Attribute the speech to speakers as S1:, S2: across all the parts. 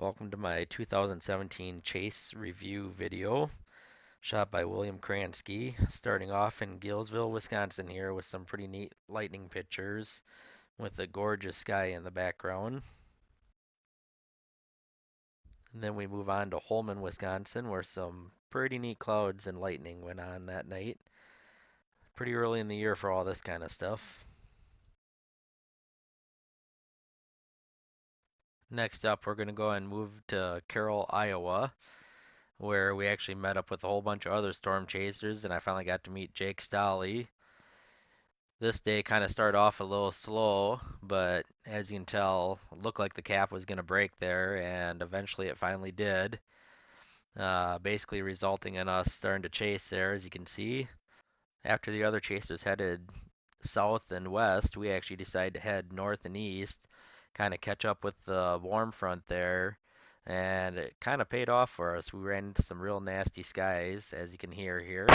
S1: Welcome to my 2017 Chase review video shot by William Kranski, starting off in Gillsville, Wisconsin here with some pretty neat lightning pictures with a gorgeous sky in the background. And then we move on to Holman, Wisconsin, where some pretty neat clouds and lightning went on that night. Pretty early in the year for all this kind of stuff. Next up, we're going to go and move to Carroll, Iowa, where we actually met up with a whole bunch of other storm chasers, and I finally got to meet Jake Stehli. This day kind of started off a little slow, but as you can tell, it looked like the cap was going to break there, and eventually it finally did, basically resulting in us starting to chase there, as you can see. After the other chasers headed south and west, we actually decided to head north and east, kind of catch up with the warm front there, and it kind of paid off for us. We ran into some real nasty skies, as you can hear here.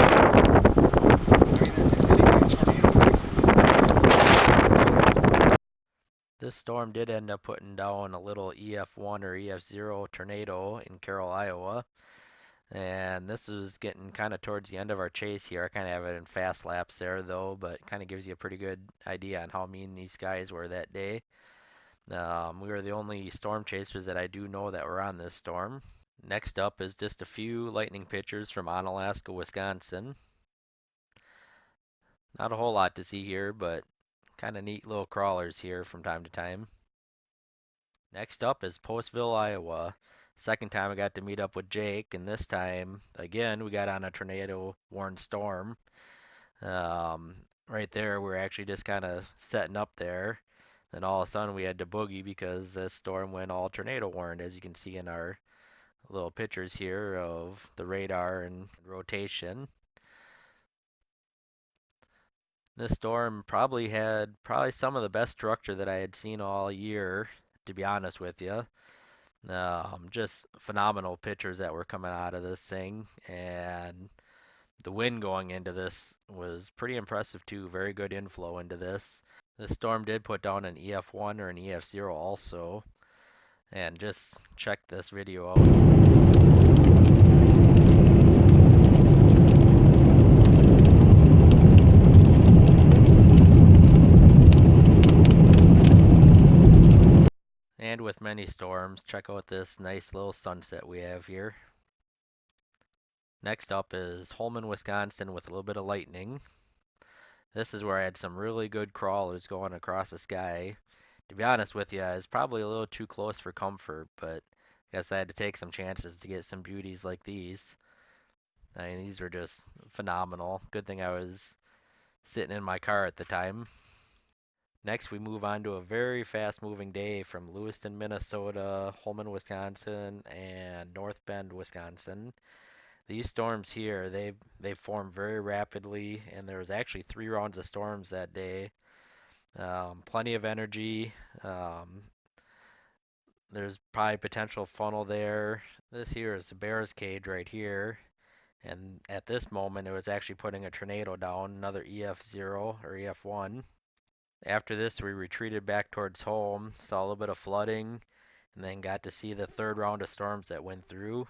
S1: This storm did end up putting down a little EF1 or EF0 tornado in Carroll, Iowa. And this is getting kind of towards the end of our chase here. I kind of have it in fast laps there though, but kind of gives you a pretty good idea on how mean these guys were that day. We were the only storm chasers that I do know that were on this storm. Next up is just a few lightning pictures from Onalaska, Wisconsin. Not a whole lot to see here, but kind of neat little crawlers here from time to time. Next up is Postville, Iowa. Second time I got to meet up with Jake, and this time, again, we got on a tornado-warned storm. Right there, we are actually just kind of setting up there. Then all of a sudden, we had to boogie because this storm went all tornado-warned, as you can see in our little pictures here of the radar and rotation. This storm probably had some of the best structure that I had seen all year, to be honest with you. Just phenomenal pictures that were coming out of this thing, and the wind going into this was pretty impressive too. Very good inflow into this. The storm did put down an EF1 or an EF0 also, and just check this video out. And with many storms, check out this nice little sunset we have here. Next up is Holman, Wisconsin with a little bit of lightning. This is where I had some really good crawlers going across the sky. To be honest with you, it's probably a little too close for comfort, but I guess I had to take some chances to get some beauties like these. I mean, these were just phenomenal. Good thing I was sitting in my car at the time. Next, we move on to a very fast-moving day from Lewiston, Minnesota, Holman, Wisconsin, and North Bend, Wisconsin. These storms here, they form very rapidly, and there was actually 3 rounds of storms that day. Plenty of energy. There's probably potential funnel there. This here is the bear's cage right here. And at this moment, it was actually putting a tornado down, another EF0 or EF1. After this, we retreated back towards home, saw a little bit of flooding, and then got to see the 3rd round of storms that went through.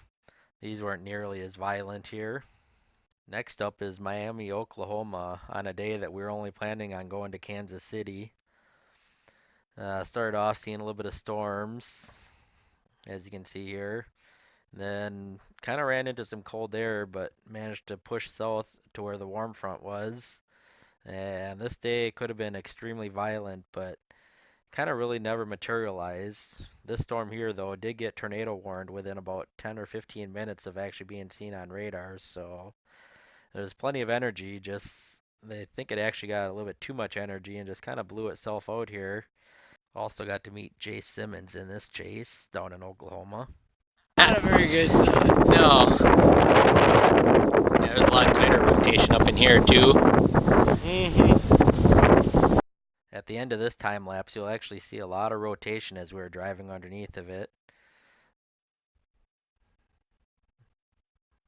S1: These weren't nearly as violent here. Next up is Miami, Oklahoma, on a day that we were only planning on going to Kansas City. Started off seeing a little bit of storms, as you can see here. Then kind of ran into some cold air, but managed to push south to where the warm front was. And this day could have been extremely violent, but kind of really never materialized. This storm here, though, did get tornado warned within about 10 or 15 minutes of actually being seen on radar, so there's plenty of energy. Just they think it actually got a little bit too much energy and just kind of blew itself out here. Also got to meet Jay Simmons in this chase down in Oklahoma.
S2: Not a very good sign. No. Yeah, there's a lot tighter rotation up in here too.
S1: At the end of this time lapse, you'll actually see a lot of rotation as we're driving underneath of it.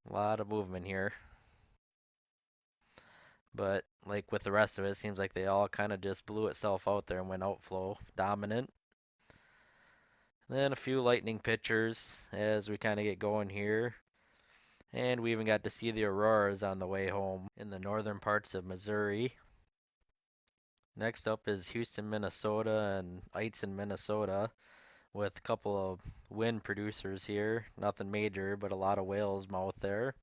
S1: A lot of movement here. But like with the rest of it, it seems like they all kind of just blew itself out there and went outflow dominant. Then a few lightning pictures as we kind of get going here. And we even got to see the auroras on the way home in the northern parts of Missouri. Next up is Houston, Minnesota and Eitzen, Minnesota with a couple of wind producers here. Nothing major, but a lot of whales mouth there.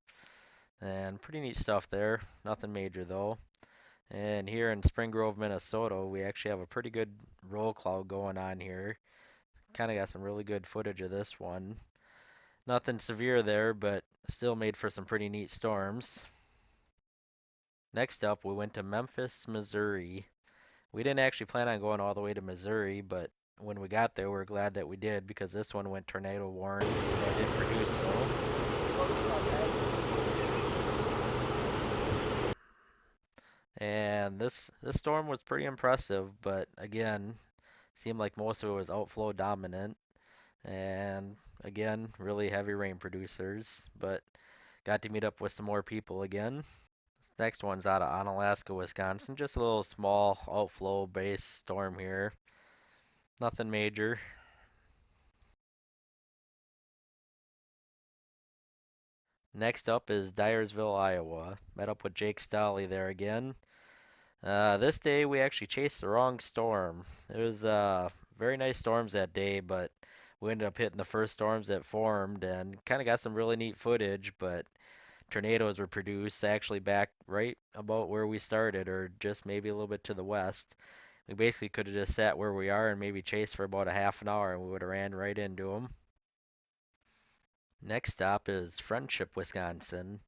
S1: And pretty neat stuff there. Nothing major though. And here in Spring Grove, Minnesota, we actually have a pretty good roll cloud going on here. Kind of got some really good footage of this one. Nothing severe there, but still made for some pretty neat storms. Next up, we went to Memphis, Missouri. We didn't actually plan on going all the way to Missouri, but when we got there, we're glad that we did because this one went tornado warned, even though it didn't produce so. And this storm was pretty impressive, but again, seemed like most of it was outflow dominant. And again, really heavy rain producers, but got to meet up with some more people again. This next one's out of Onalaska, Wisconsin. Just a little small outflow base storm here. Nothing major. Next up is Dyersville, Iowa. Met up with Jake Stehli there again. This day we actually chased the wrong storm. It was very nice storms that day, but we ended up hitting the first storms that formed and kind of got some really neat footage, but tornadoes were produced actually back right about where we started, or just maybe a little bit to the west. We basically could have just sat where we are and maybe chased for about a half an hour and we would have ran right into them. Next stop is Friendship, Wisconsin.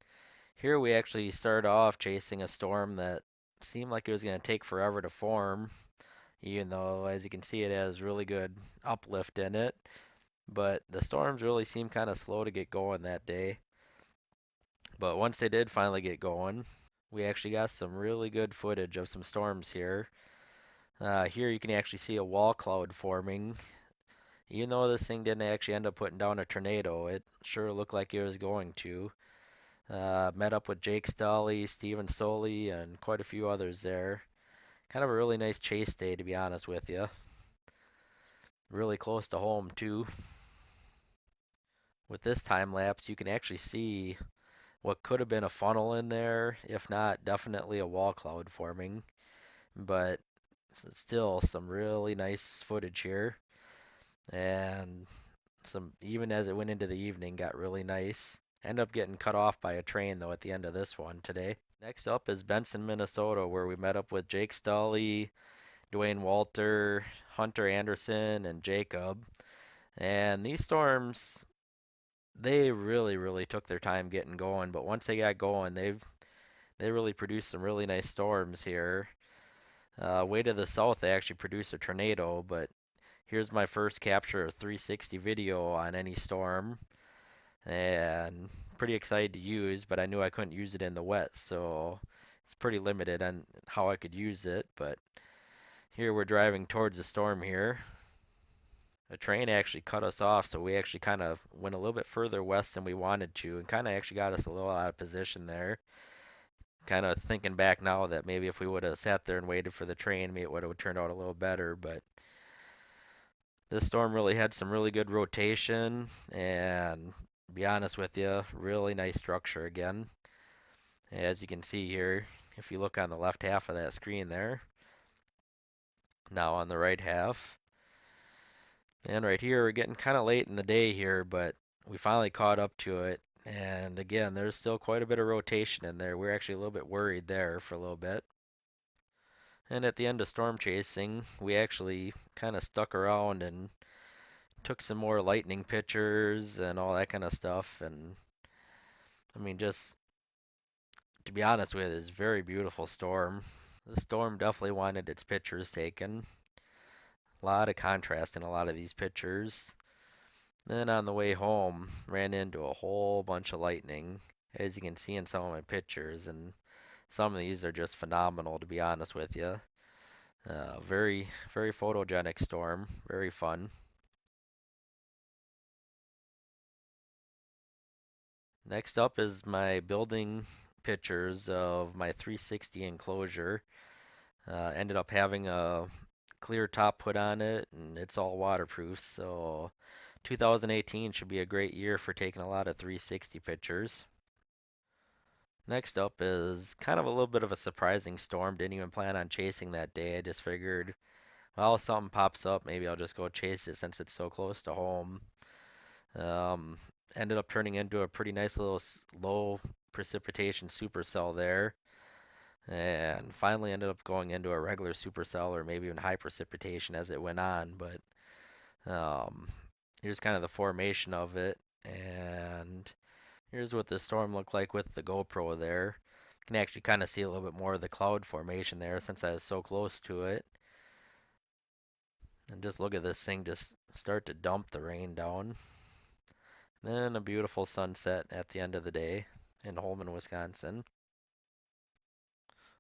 S1: Here we actually started off chasing a storm that seemed like it was going to take forever to form, even though, as you can see, it has really good uplift in it. But the storms really seemed kind of slow to get going that day. But once they did finally get going, we actually got some really good footage of some storms here. Here you can actually see a wall cloud forming. Even though this thing didn't actually end up putting down a tornado, it sure looked like it was going to. Met up with Jake Stehli, Stephen Solie, and quite a few others there. Kind of a really nice chase day, to be honest with you. Really close to home, too. With this time lapse, you can actually see what could have been a funnel in there, if not definitely a wall cloud forming. But still some really nice footage here. And some, even as it went into the evening, got really nice. End up getting cut off by a train, though, at the end of this one today. Next up is Benson, Minnesota, where we met up with Jake Stehli, Dwayne Walter, Hunter Anderson, and Jacob. And these storms, they really took their time getting going. But once they got going, they really produced some really nice storms here. Way to the south, they actually produced a tornado. But here's my first capture of 360 video on any storm, and pretty excited to use. But I knew I couldn't use it in the wet, so it's pretty limited on how I could use it. But here we're driving towards the storm here. A train actually cut us off, so we actually kind of went a little bit further west than we wanted to, and kind of actually got us a little out of position there. Kind of thinking back now that maybe if we would have sat there and waited for the train, maybe it would have turned out a little better. But this storm really had some really good rotation, and to be honest with you, really nice structure again. As you can see here, if you look on the left half of that screen there, now on the right half, and right here, we're getting kind of late in the day here, but we finally caught up to it. And again, there's still quite a bit of rotation in there. We're actually a little bit worried there for a little bit. And at the end of storm chasing, we actually kind of stuck around and took some more lightning pictures and all that kind of stuff. And I mean, just to be honest with you, it's a very beautiful storm. The storm definitely wanted its pictures taken. A lot of contrast in a lot of these pictures. Then on the way home, ran into a whole bunch of lightning, as you can see in some of my pictures, and some of these are just phenomenal, to be honest with you. Very photogenic storm, very fun. Next up is my building pictures of my 360 enclosure. Ended up having a clear top put on it, and it's all waterproof. So 2018 should be a great year for taking a lot of 360 pictures. Next up is kind of a little bit of a surprising storm. Didn't even plan on chasing that day. I just figured, well, something pops up, maybe I'll just go chase it since it's so close to home. Um, Ended up turning into a pretty nice little low precipitation supercell there, and finally ended up going into a regular supercell or maybe even high precipitation as it went on. But here's kind of the formation of it, and here's what the storm looked like with the GoPro there. You can actually kind of see a little bit more of the cloud formation there since I was so close to it. And just look at this thing just start to dump the rain down. Then a beautiful sunset at the end of the day in Holman, Wisconsin.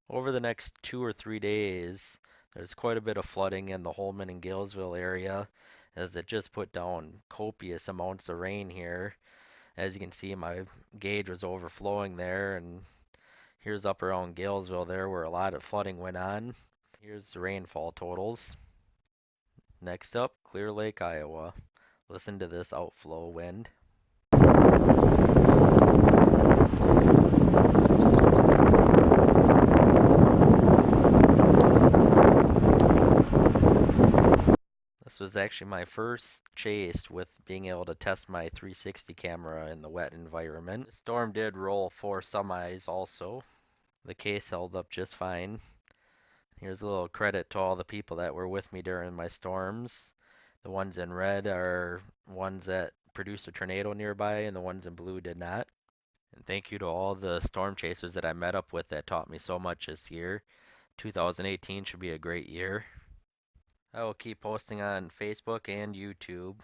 S1: Over the next 2 or 3 days, there's quite a bit of flooding in the Holman and Galesville area as it just put down copious amounts of rain here. As you can see, my gauge was overflowing there, and here's up around Galesville there where a lot of flooding went on. Here's the rainfall totals. Next up, Clear Lake, Iowa. Listen to this outflow wind. This was actually my first chase with being able to test my 360 camera in the wet environment. The storm did roll 4 semis also. The case held up just fine. Here's a little credit to all the people that were with me during my storms. The ones in red are ones that produced a tornado nearby, and the ones in blue did not. And thank you to all the storm chasers that I met up with that taught me so much this year. 2018 should be a great year. I will keep posting on Facebook and YouTube.